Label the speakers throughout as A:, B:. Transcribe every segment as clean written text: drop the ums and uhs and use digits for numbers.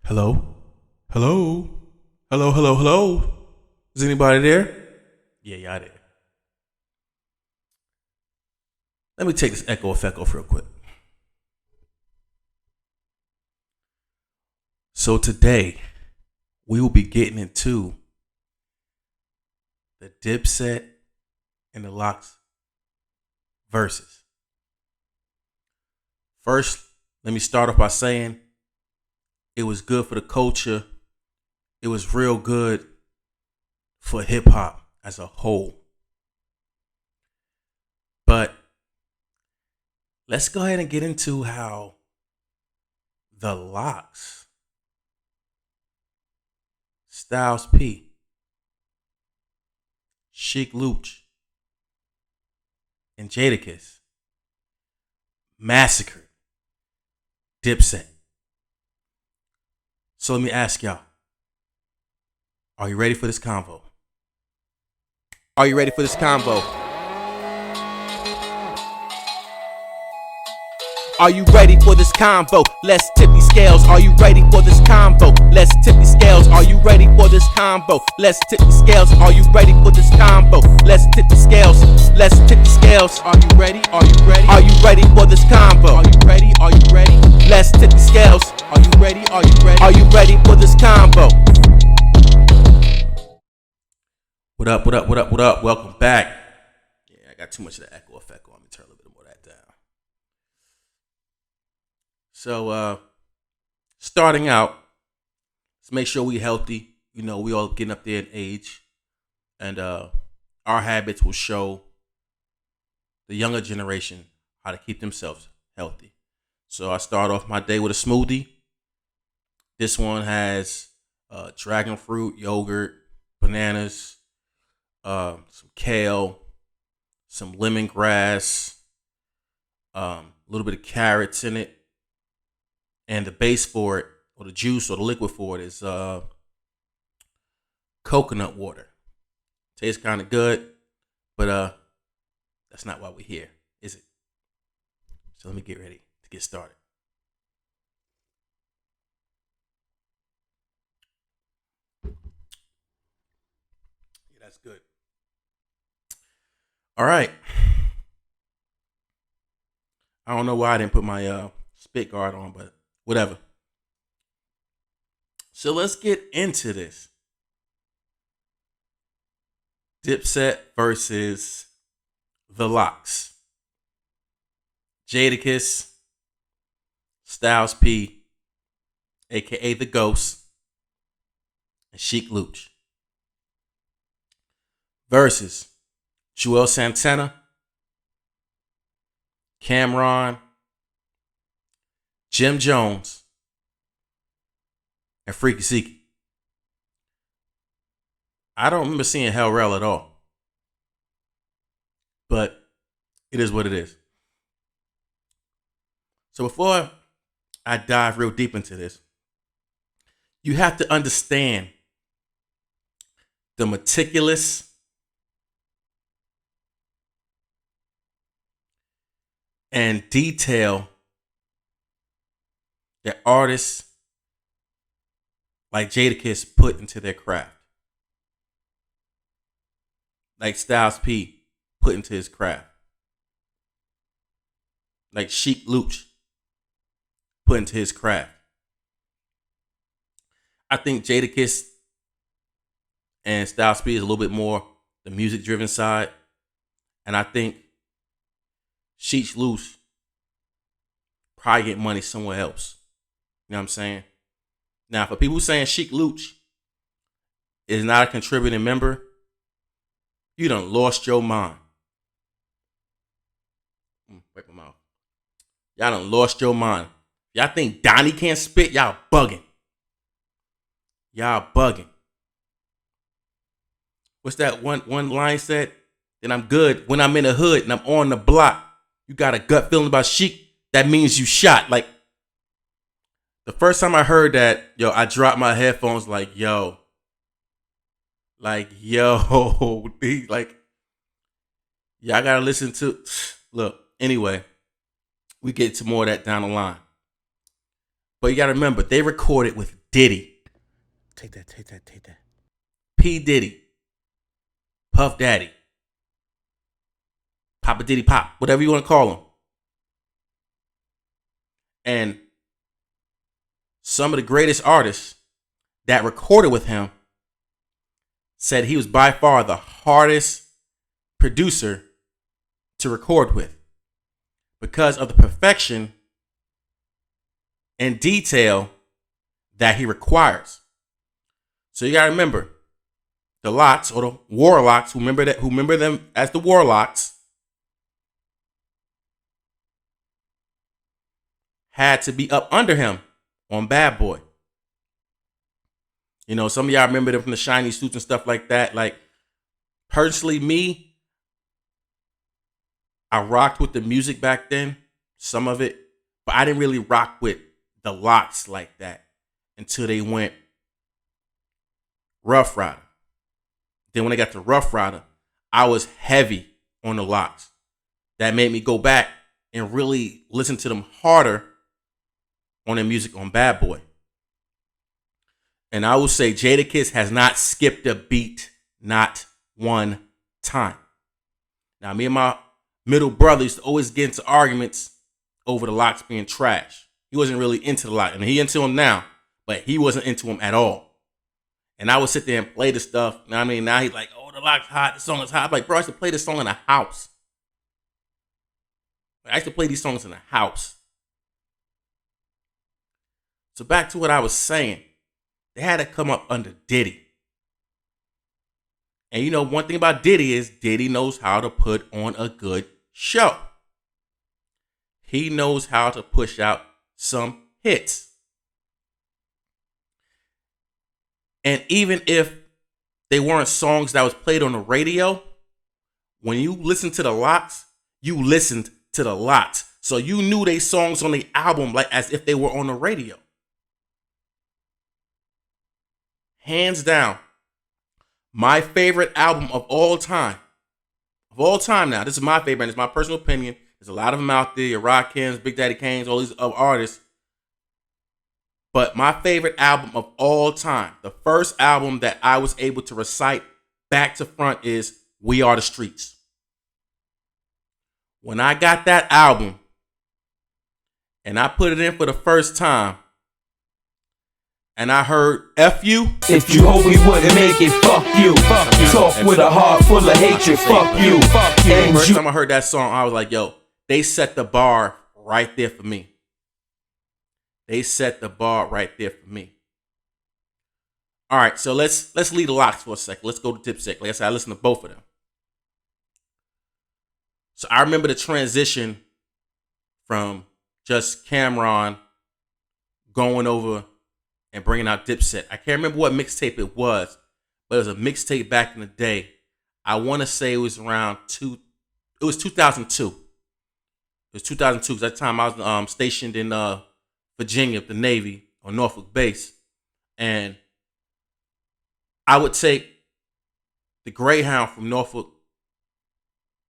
A: Hello? Hello? Hello, hello, hello? Is anybody there? Yeah, y'all there. Let me take this echo effect off real quick. So today, we will be getting into the Dipset and the Locks verses. First, let me start off by saying it was good for the culture. It was real good for hip hop as a whole. But let's go ahead and get into how the Locks, Styles P, Sheek Luch, and Jadakiss massacred Dipset. So let me ask y'all, are you ready for this convo? Are you ready for this convo? Are you ready for this convo? Let's tip these scales. Are you ready for this convo? Let's tip these scales. Are you ready for this convo? Let's tip these scales. Are you ready for this convo? Let's tip the scales. Let's tip the scales. Are you ready? Are you ready? Are you ready for this convo? Are you ready? Are you ready? Let's tip the scales. Are you ready? Are you ready? Are you ready for this convo? What up? What up? What up? What up? Welcome back. Yeah, I got too much of the echo effect on me. Turn a little bit more of that down. So, starting out, let's make sure we healthy. You know, we all getting up there in age, and our habits will show the younger generation how to keep themselves healthy. So I start off my day with a smoothie. This one has dragon fruit, yogurt, bananas, some kale, some lemongrass, a little bit of carrots in it. And the base for it, or the juice or the liquid for it, is coconut water. Tastes kind of good, but that's not why we're here, is it? So let me get ready to get started. Yeah, that's good. All right. I don't know why I didn't put my spit guard on, but whatever. So let's get into this. Dipset versus the Locks. Jadakiss, Styles P, aka the Ghost, and Sheek Luch. Versus Joel Santana, Cameron, Jim Jones, and Freaky Zeke. I don't remember seeing Hell Rell at all, but it is what it is. So before I dive real deep into this, you have to understand the meticulous and detail that artists like Jadakiss put into their craft. Like Styles P put into his craft. Like Sheek Luch put into his craft. I think Jadakiss and Styles P is a little bit more the music driven side. And I think Sheek Luch probably get money somewhere else. You know what I'm saying? Now, for people saying Sheek Luch is not a contributing member, you done lost your mind. Wipe my mouth. Y'all done lost your mind. Y'all think Donnie can't spit? Y'all bugging. Y'all bugging. What's that one line said? Then I'm good when I'm in the hood and I'm on the block. You got a gut feeling about Sheek? That means you shot. Like, the first time I heard that, I dropped my headphones like, yo, like, y'all gotta listen to, look, anyway, we get to more of that down the line. But you gotta remember, they recorded with Diddy.
B: Take that.
A: P. Diddy. Puff Daddy. Papa Diddy Pop. Whatever you want to call him. And some of the greatest artists that recorded with him said he was by far the hardest producer to record with because of the perfection and detail that he requires. So you gotta remember, the Lox or the Warlocks, who remember them as the Warlocks, had to be up under him on Bad Boy. You know, some of y'all remember them from the shiny suits and stuff like that. Like, personally, me, I rocked with the music back then, some of it, but I didn't really rock with the Lox like that until they went Rough Rider. Then when they got to Rough Rider, I was heavy on the Lox. That made me go back and really listen to them harder on their music on Bad Boy. And I will say Jadakiss has not skipped a beat, not one time. Now, me and my middle brother used to always get into arguments over the Lox being trash. He wasn't really into the Lox. I mean, he into him now, but he wasn't into him at all. And I would sit there and play the stuff. You know what I mean? Now he's like, oh, the Lox hot, the song is hot. I'm like, bro, I used to play this song in a house. I used to play these songs in a house. So back to what I was saying. They had to come up under Diddy. And you know, one thing about Diddy is Diddy knows how to put on a good show. He knows how to push out some hits. And even if they weren't songs that was played on the radio, when you listen to the Lox, you listened to the Lox. So you knew they songs on the album like as if they were on the radio. Hands down, my favorite album of all time. Of all time now. This is my favorite, and it's my personal opinion. There's a lot of them out there. Your Rakim's, Big Daddy Kane's, all these other artists. But my favorite album of all time, the first album that I was able to recite back to front is We Are the Streets. When I got that album and I put it in for the first time, and I heard F you.
C: If you hope we wouldn't make it, fuck you. Fuck you. Talk with a heart full of hatred, fuck you. Fuck you.
A: First time I heard that song, I was like, yo, they set the bar right there for me. They set the bar right there for me. All right, so let's leave the Lox for a second. Let's go to Dipset. Like I said, I listened to both of them. So I remember the transition from just Cameron going over and bringing out Dipset. I can't remember what mixtape it was, but it was a mixtape back in the day. I want to say it was around 2002. It was 2002 because that time I was stationed in Virginia, the Navy, on Norfolk base. And I would take the Greyhound from Norfolk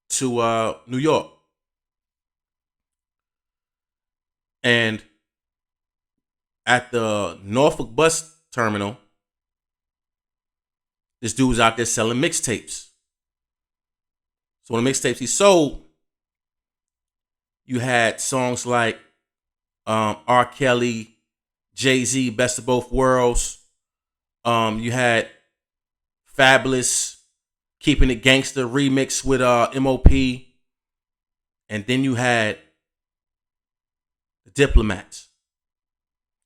A: to New York. And at the Norfolk bus terminal, this dude was out there selling mixtapes. So one of the mixtapes he sold, you had songs like R. Kelly, Jay-Z, Best of Both Worlds. You had Fabulous, Keeping It Gangster remix with M.O.P. And then you had The Diplomats.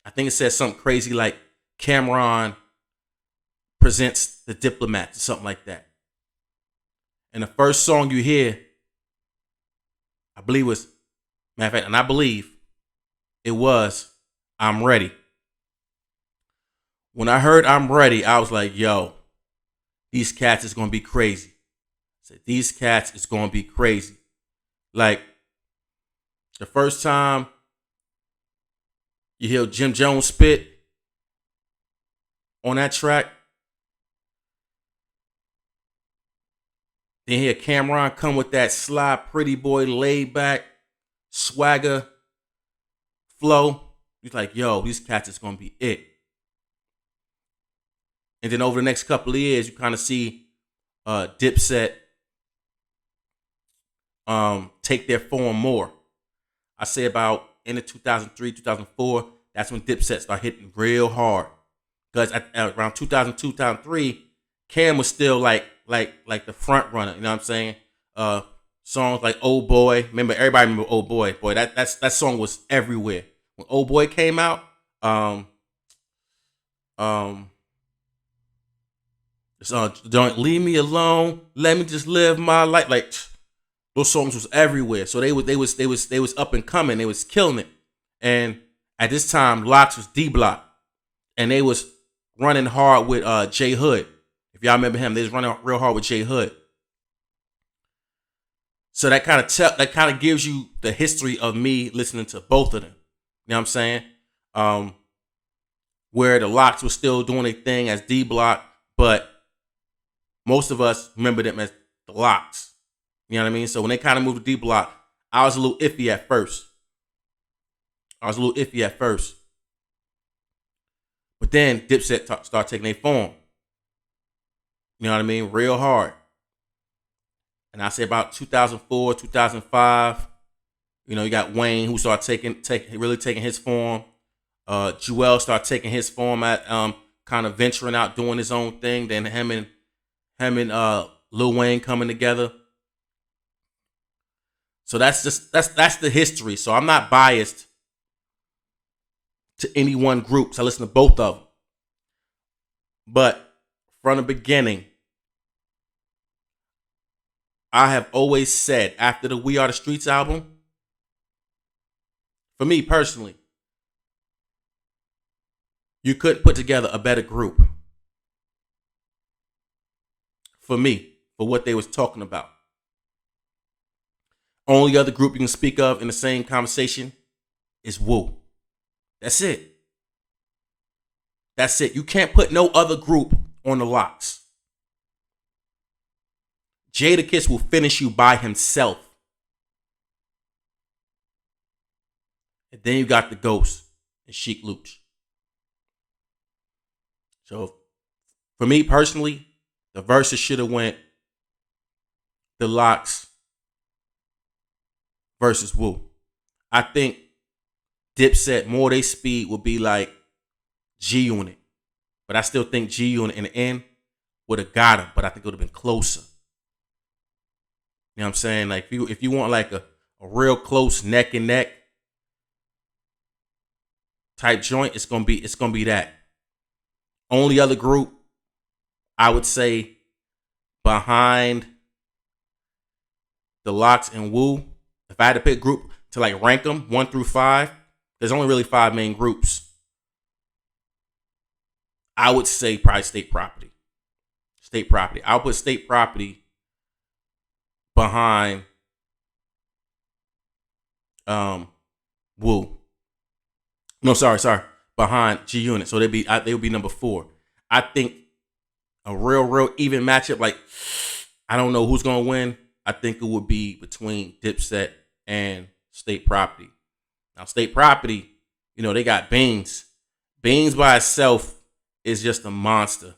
A: I think it says something crazy like Cameron presents The Diplomats or something like that. And the first song you hear, I believe was, matter of fact, and I believe it was I'm Ready. When I heard I'm Ready, I was like, yo, these cats is going to be crazy. I said, these cats is going to be crazy. Like, the first time you hear Jim Jones spit on that track, then hear Cameron come with that sly, pretty boy, laid back, swagger flow. He's like, yo, these cats is going to be it. And then over the next couple of years, you kind of see Dipset take their form more. I say about in the 2003, 2004, that's when Dipset started hitting real hard. Because around 2002, 2003, Cam was still like the front runner. You know what I'm saying? Songs like "Oh Boy," everybody remember "Oh Boy." Boy, that song was everywhere when "Oh Boy" came out. Don't leave me alone. Let me just live my life. Like those songs was everywhere. So they was up and coming. They was killing it. And at this time, Locks was D Block, and they was running hard with J Hood. If y'all remember him, they was running real hard with J Hood. So that kind of gives you the history of me listening to both of them. You know what I'm saying? Where the Locks was still doing a thing as D Block, but most of us remember them as the Locks. You know what I mean? So when they kind of moved to D Block, I was a little iffy at first. But then Dipset started taking their form. You know what I mean? Real hard. And I say about 2004, 2005, you got Wayne who started really taking his form. Jewel started taking his form at kind of venturing out, doing his own thing. Then him and Lil Wayne coming together. So that's the history. So I'm not biased to any one group. So I listen to both of them. But from the beginning, I have always said after the We Are the Streets album, for me personally, you couldn't put together a better group. For me, for what they was talking about. Only other group you can speak of in the same conversation is Wu. That's it. You can't put no other group on the Locks. Jadakiss will finish you by himself. And then you got the Ghost and Sheik Luch. So for me personally, the verses should have went the Locks versus Wu. I think Dipset, more they speed would be like G-Unit. But I still think G-Unit in the end would have got him, but I think it would have been closer. You know what I'm saying? Like if you want like a real close neck and neck type joint, it's gonna be that. Only other group I would say behind the Locks and Wu, if I had to pick a group to like rank them 1 through 5, there's only really 5 main groups. I would say probably State Property. I'll put State Property behind Wu. No, sorry. Behind G-Unit. So they would be number 4. I think a real even matchup, like I don't know who's gonna win. I think it would be between Dipset and State Property. Now, State Property, they got Beans. Beans by itself is just a monster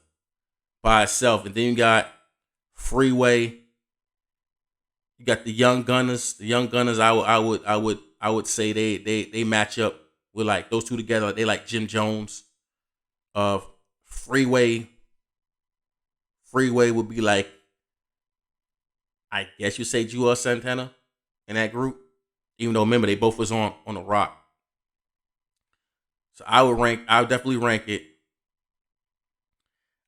A: by itself. And then you got Freeway. You got the Young Gunners. The Young Gunners, I would say they match up with like those two together. They like Jim Jones. Freeway would be like, I guess you say Jewel Santana in that group. Even though remember they both was on the rock. So I would definitely rank it.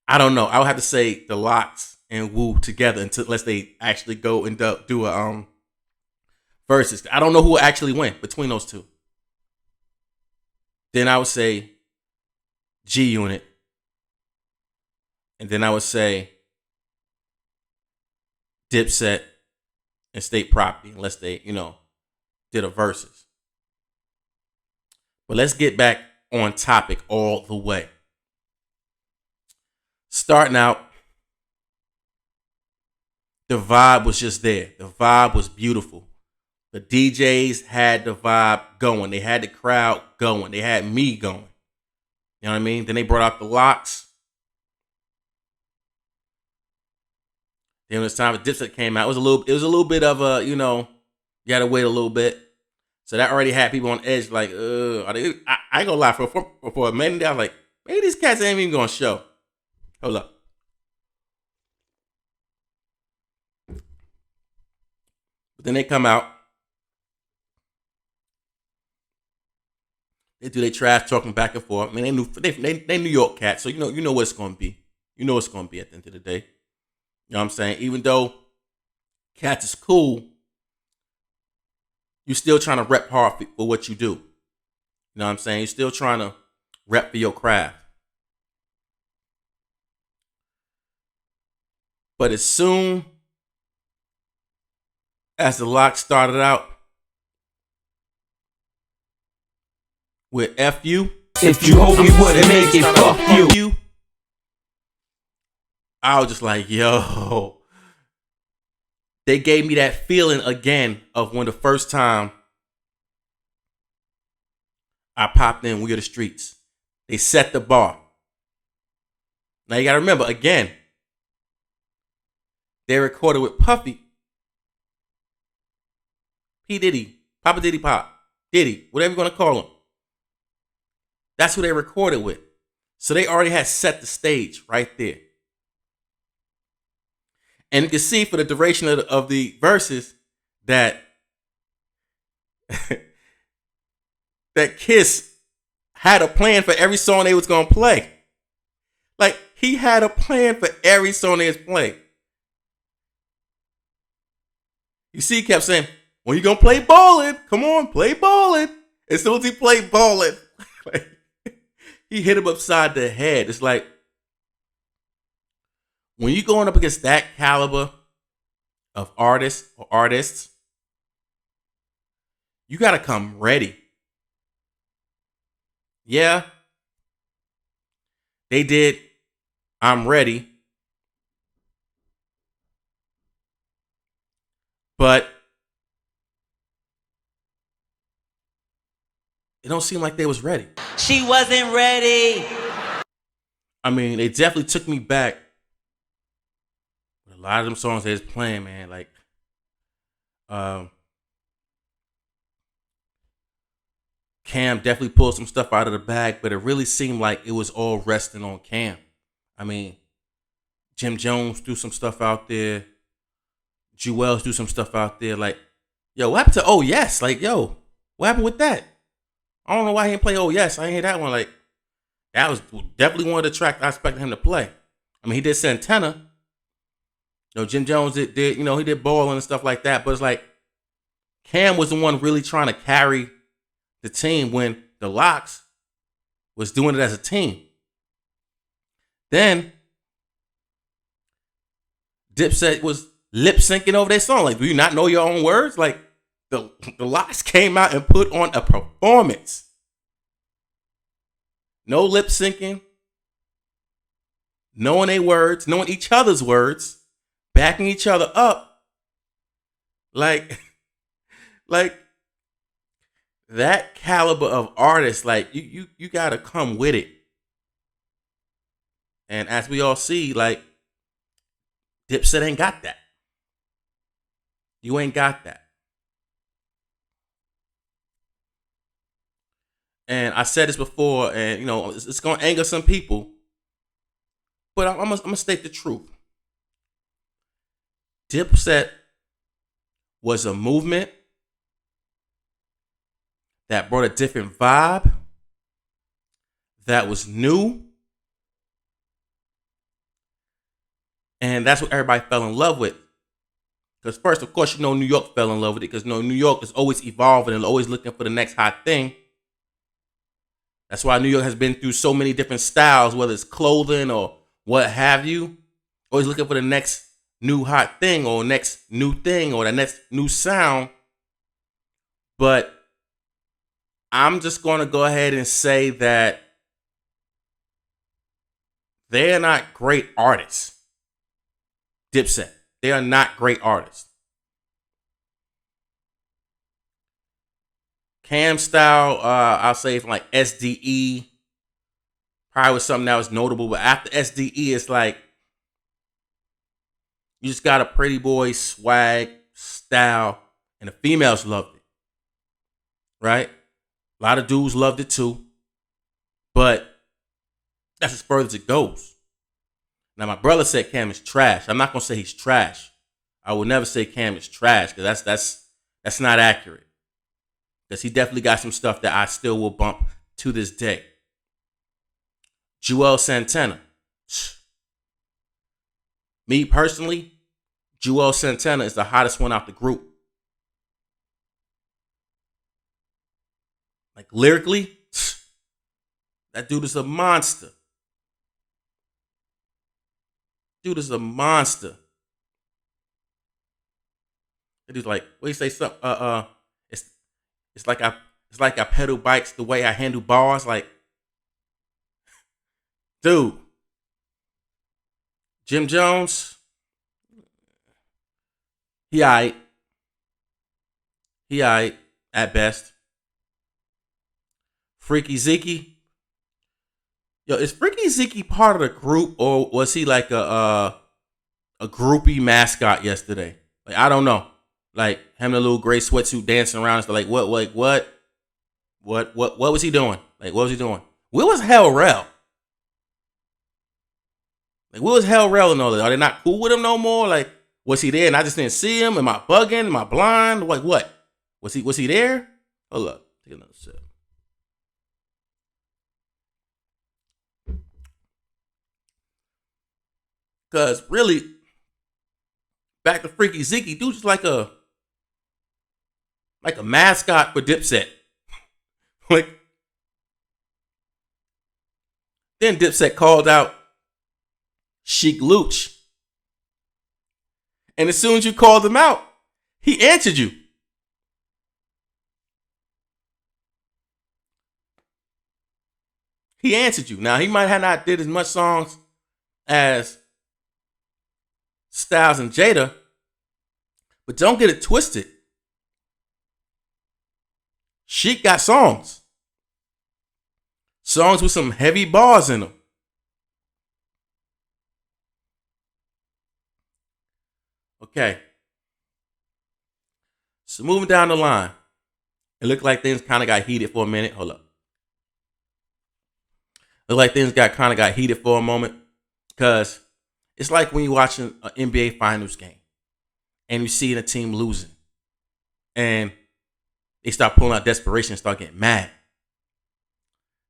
A: I don't know. I would have to say the Locks and Wu together unless they actually go and do a versus. I don't know who will actually win between those two. Then I would say G-Unit. And then I would say Dipset and State Property, unless they, did a versus. But let's get back on topic all the way. Starting out, the vibe was just there. The vibe was beautiful. The DJs had the vibe going. They had the crowd going. They had me going. You know what I mean? Then they brought out the Locks. Then when it's time for Dipset came out, it was a little bit of a, you had to wait a little bit. So that already had people on edge, like, I ain't gonna lie, for a minute I was like, maybe these cats ain't even gonna show. Hold up. But then they come out. They do their trash talking back and forth. I mean, they New York cats, so you know what it's gonna be. You know what it's gonna be at the end of the day. You know what I'm saying? Even though cats is cool, you still trying to rep hard for what you do. You know what I'm saying? You're still trying to rep for your craft. But as soon as the lock started out with F you,
C: If you hope we wouldn't make it, fuck you.
A: I was just like, yo. They gave me that feeling again of when the first time I popped in We Are the Streets. They set the bar. Now you gotta remember, again, they recorded with Puffy, P. Diddy, Papa Diddy Pop, Diddy, whatever you're gonna call him. That's who they recorded with. So they already had set the stage right there. And you can see for the duration of the verses that that Kiss had a plan for every song they was gonna play. Like, he had a plan for every song they was playing. You see, he kept saying, when you gonna play ballin'? Come on, play ballin'. As soon as he played ballin', like, he hit him upside the head. It's like, when you're going up against that caliber of artists, you got to come ready. Yeah, they did I'm Ready, but it don't seem like they was ready.
D: She wasn't ready.
A: I mean, they definitely took me back. A lot of them songs they was playing, man, like, Cam definitely pulled some stuff out of the bag, but it really seemed like it was all resting on Cam. I mean, Jim Jones threw some stuff out there. Jewels threw some stuff out there. Like, yo, what happened to Oh Yes? Like, yo, what happened with that? I don't know why he didn't play Oh Yes. I didn't hear that one. Like, that was definitely one of the tracks I expected him to play. I mean, he did Santana. Jim Jones did he did Ballin' and stuff like that. But it's like, Cam was the one really trying to carry the team when the Locks was doing it as a team. Then Dipset was lip syncing over their song. Like, do you not know your own words? Like, the Locks came out and put on a performance. No lip syncing, knowing their words, knowing each other's words, backing each other up. Like that caliber of artist, like, you gotta come with it. And as we all see, like, Dipset ain't got that. You ain't got that. And I said this before, and it's gonna anger some people, but I'm gonna state the truth. Dipset was a movement that brought a different vibe, that was new, and that's what everybody fell in love with. Because first, of course, New York fell in love with it, because New York is always evolving and always looking for the next hot thing. That's why New York has been through so many different styles, whether it's clothing or what have you. Always looking for the next new hot thing or next new thing or the next new sound. But I'm just going to go ahead and say that they are not great artists. Dipset. They are not great artists. Cam style, I'll say from like SDE, probably was something that was notable. But after SDE, it's like, You just got a pretty boy swag, style, and the females loved it. Right? A lot of dudes loved it too. But that's as far as it goes. Now, my brother said Cam is trash. I'm not gonna say he's trash. I would never say Cam is trash because that's not accurate. Because he definitely got some stuff that I still will bump to this day. Joel Santana. Me personally, Joel Santana is the hottest one out the group. Like lyrically, that dude is a monster. Dude is a monster. That dude's like, what do you say? Something? It's like I pedal bikes the way I handle bars. Like, dude. Jim Jones, he aight. He aight at best. Freaky Zeke. Yo, is Freaky Zeke part of the group or was he like a groupie mascot yesterday? Like, I don't know. Like him in a little gray sweatsuit dancing around. It's like, what was he doing? Like, what was he doing? Where was Hell Rel? Like, what was Hell Rel and all that? Are they not cool with him no more? Like, was he there and I just didn't see him? Am I bugging? Am I blind? Like, what? Was he there? Hold up. Take another sip. Because really, back to Freaky Zeke, dude's just like a mascot for Dipset. Like, then Dipset called out Sheik Luch. And as soon as you called him out, he answered you. He answered you. Now, he might have not did as much songs as Styles and Jada, but don't get it twisted. Sheik got songs. Songs with some heavy bars in them. Okay. So moving down the line. It looked like things kind of got heated for a minute. Hold up. Looked like things kind of got heated for a moment. Because it's like when you're watching an NBA Finals game and you see a team losing. And they start pulling out desperation and start getting mad.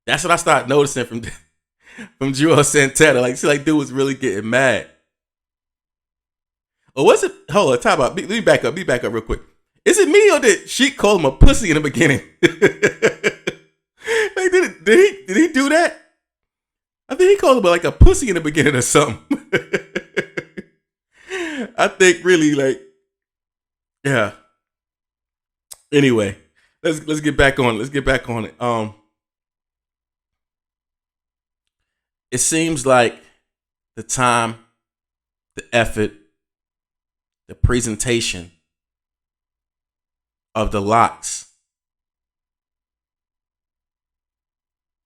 A: That's what I started noticing from Joel Santana. Like, see, like, dude was really getting mad. Or was it? Hold on, time out. Let me back up. Real quick. Is it me or did Sheik call him a pussy in the beginning? Like, did he do that? I think he called him like a pussy in the beginning or something. I think really like, yeah. Anyway, let's get back on. Let's get back on it. It seems like the time, the effort, the presentation of the locks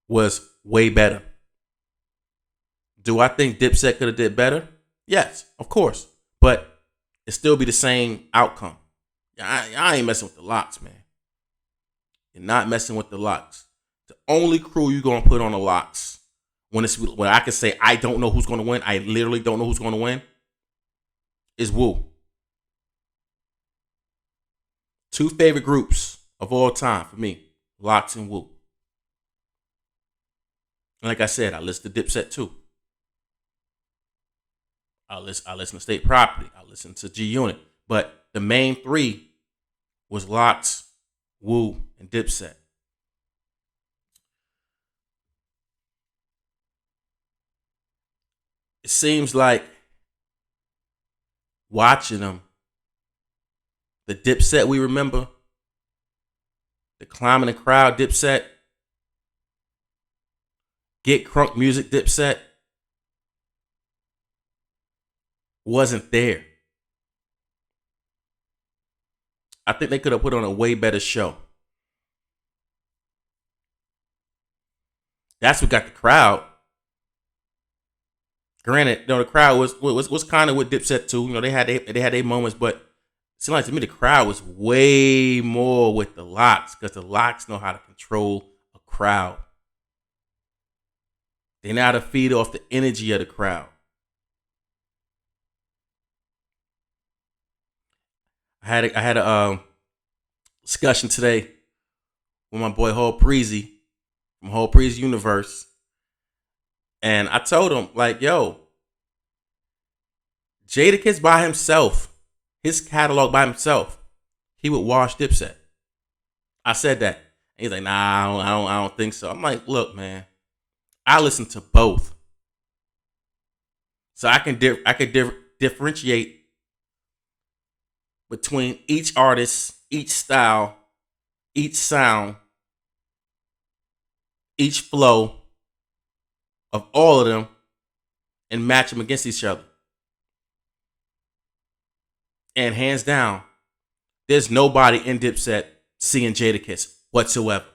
A: was way better. Do I think Dipset could have did better? Yes, of course. But it still be the same outcome. I ain't messing with the locks, man. You're not messing with the locks. The only crew you're going to put on the locks when I can say I don't know who's going to win, I literally don't know who's going to win, is Wu. Two favorite groups of all time for me, Locks and Wu. And like I said, I listen to Dipset too. I listen to State Property. I listen to G Unit. But the main three was Locks, Wu, and Dipset. It seems like watching them, the Dipset we remember, the Climbing the Crowd Dipset, Get Crunk Music Dipset, wasn't there. I think they could have put on a way better show. That's what got the crowd Granted, the crowd was kind of with Dipset too. They had their moments, but it seemed like to me the crowd was way more with the Locks because the Locks know how to control a crowd. They know how to feed off the energy of the crowd. I had a discussion today with my boy Hall Preezy from Hall Preezy Universe, and I told him like, "Yo, Jadakiss by himself, his catalog by himself, he would wash Dipset." I said that, and he's like, "Nah, I don't think so." I'm like, "Look, man, I listen to both, so I can differentiate between each artist, each style, each sound, each flow of all of them and match them against each other. And hands down, there's nobody in Dipset seeing Jadakiss whatsoever.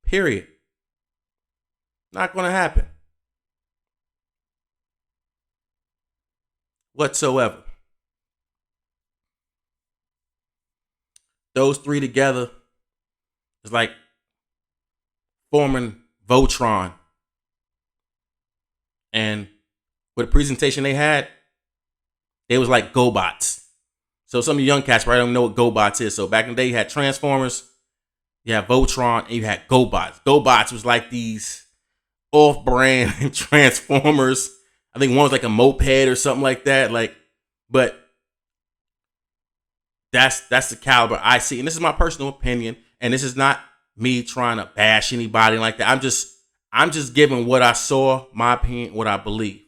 A: Period. Not going to happen. Whatsoever. Those three together is like forming Voltron. And with the presentation they had, it was like GoBots. So some of you young cats probably don't know what GoBots is. So back in the day, you had Transformers, you had Voltron, and you had GoBots. GoBots was like these off-brand Transformers. I think one was like a moped or something like that. But that's the caliber I see. And this is my personal opinion. And this is not me trying to bash anybody like that. I'm just giving what I saw, my opinion, what I believe.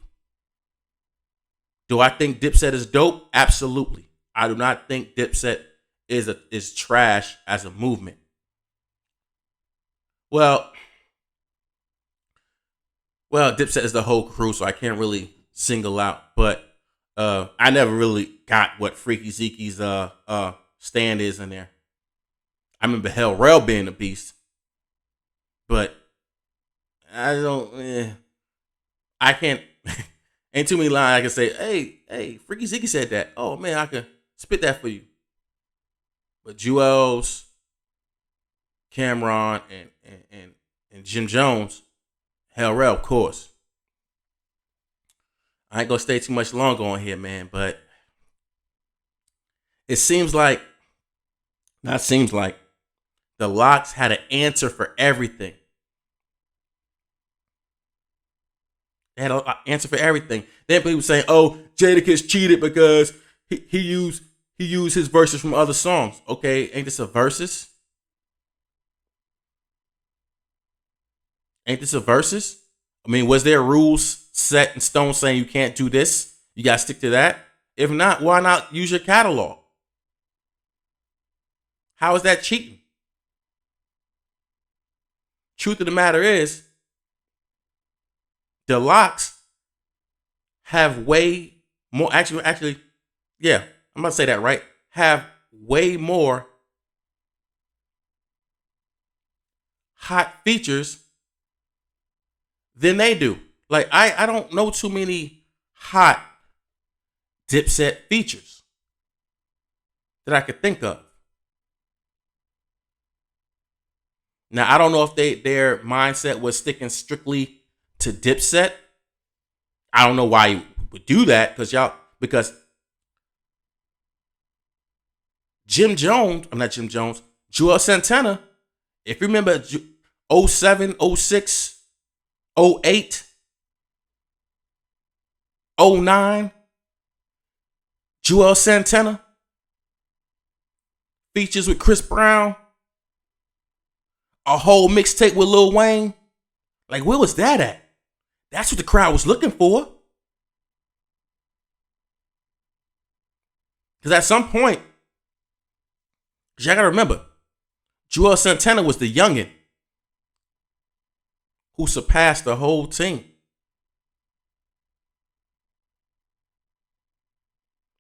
A: Do I think Dipset is dope? Absolutely. I do not think Dipset is trash as a movement. Well, Dipset is the whole crew, so I can't really single out. But I never really got what Freaky Zeke's stand is in there. I remember Hell Rel being a beast, but I don't. I can't. Ain't too many lines I can say. Hey, Freaky Zeke said that. Oh man, I can spit that for you. But Jewels, Cameron, and Jim Jones, Hell Rel, of course. I ain't gonna stay too much longer on here, man. But it seems like, the Locks had an answer for everything. They had an answer for everything. Then people saying, "Oh, Jadakiss cheated because he used his verses from other songs." Okay, ain't this a verses? Ain't this a verses? I mean, was there rules set in stone saying you can't do this? You gotta stick to that. If not, why not use your catalog? How is that cheating? Truth of the matter is, the Locks have way more. Actually, yeah, I'm gonna say that right. Have way more hot features than they do. Like I don't know too many hot Dipset features that I could think of. Now I don't know if their mindset was sticking strictly to Dipset. I don't know why you would do that because Joel Santana, if you remember 07, 06, 08, 09, Joel Santana features with Chris Brown, a whole mixtape with Lil Wayne. Like, where was that at? That's what the crowd was looking for. Because at some point, y'all gotta remember, Joel Santana was the youngin' who surpassed the whole team.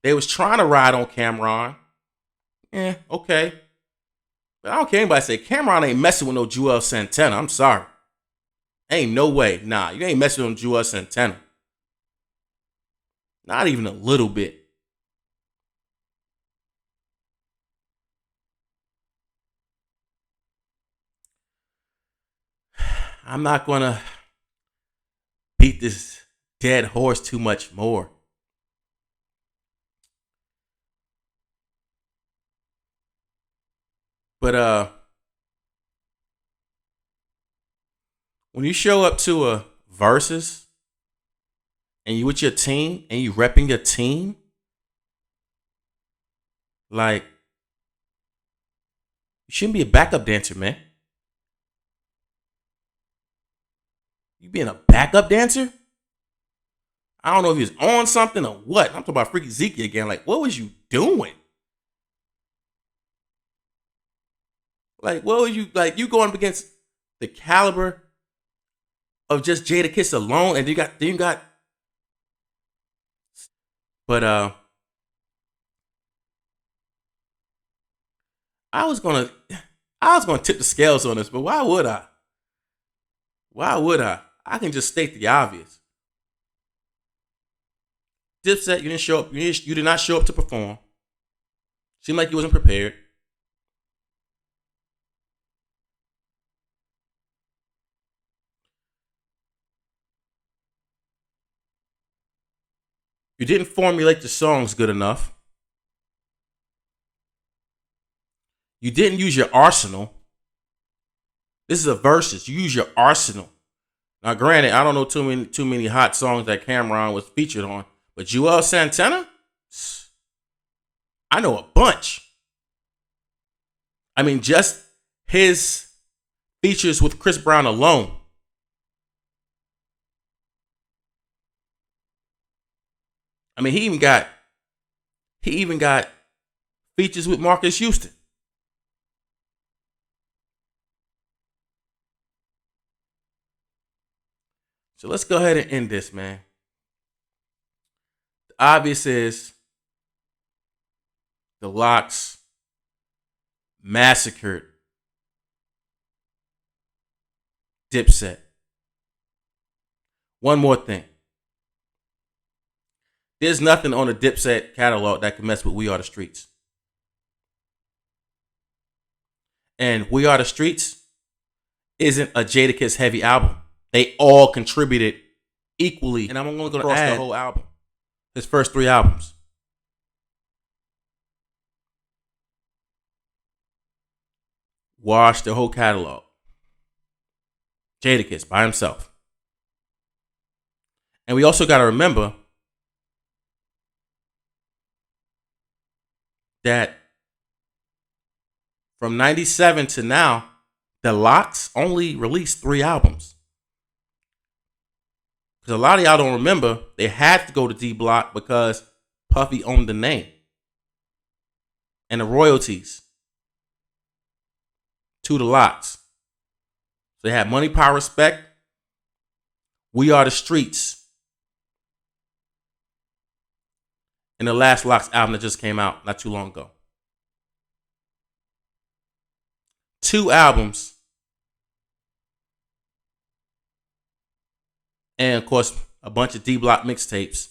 A: They was trying to ride on Cameron. Yeah, okay. But I don't care anybody say Cameron ain't messing with no Joel Santana. I'm sorry. Ain't no way. Nah, you ain't messing with Joel Santana. Not even a little bit. I'm not going to beat this dead horse too much more. But when you show up to a versus and you with your team and you repping your team, like, you shouldn't be a backup dancer, man. You being a backup dancer? I don't know if he was on something or what. I'm talking about Freaky Zeke again. Like, what was you doing? Like, what was you, like, you going up against the caliber of just Jadakiss alone, and you got but I was gonna tip the scales on this, but why would I? I can just state the obvious. Dipset, you didn't show up. You did not show up to perform. Seemed like you wasn't prepared. You didn't formulate the songs good enough. You didn't use your arsenal. This is a versus. You use your arsenal. Now, granted, I don't know too many hot songs that Cameron was featured on, but Joel Santana, I know a bunch. I mean, just his features with Chris Brown alone. I mean, he even got features with Marcus Houston. So let's go ahead and end this, man. The obvious is the Lox massacred Dipset. One more thing. There's nothing on the Dipset catalog that can mess with We Are the Streets. And We Are the Streets isn't a Jadakiss heavy album. They all contributed equally. And I'm only going to add the whole album. His first 3 albums. Wash the whole catalog. Jadakiss by himself. And we also got to remember that from 97 to now, the Lox only released 3 albums. Because a lot of y'all don't remember, they had to go to D Block because Puffy owned the name and the royalties to the Lox. So they had Money, Power, Respect, We Are the Streets, and the last Lox album that just came out not too long ago. 2 albums. And, of course, a bunch of D-Block mixtapes,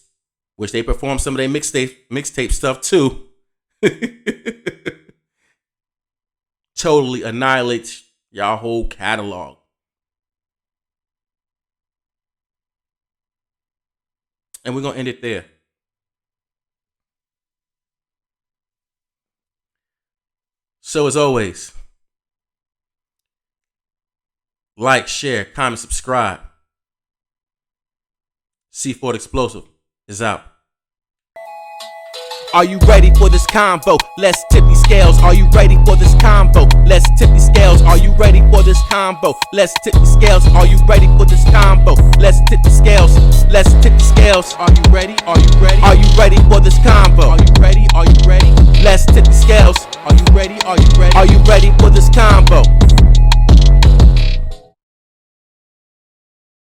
A: which they performed some of their mixtape stuff, too. Totally annihilates y'all whole catalog. And we're going to end it there. So, as always, like, share, comment, subscribe. C4 Explosive is out.
C: Are you ready for this combo? Let's tip these scales. Are you ready for this combo? Let's tip these scales. Are you ready for this combo? Let's tip these scales. Are you ready for this combo? Let's tip the scales. Let's tip the scales. Are you ready? Are you ready? Are you ready for this combo? Are you ready? Are you ready? Let's tip the scales. Are you ready? Are you ready? Are you ready for this combo?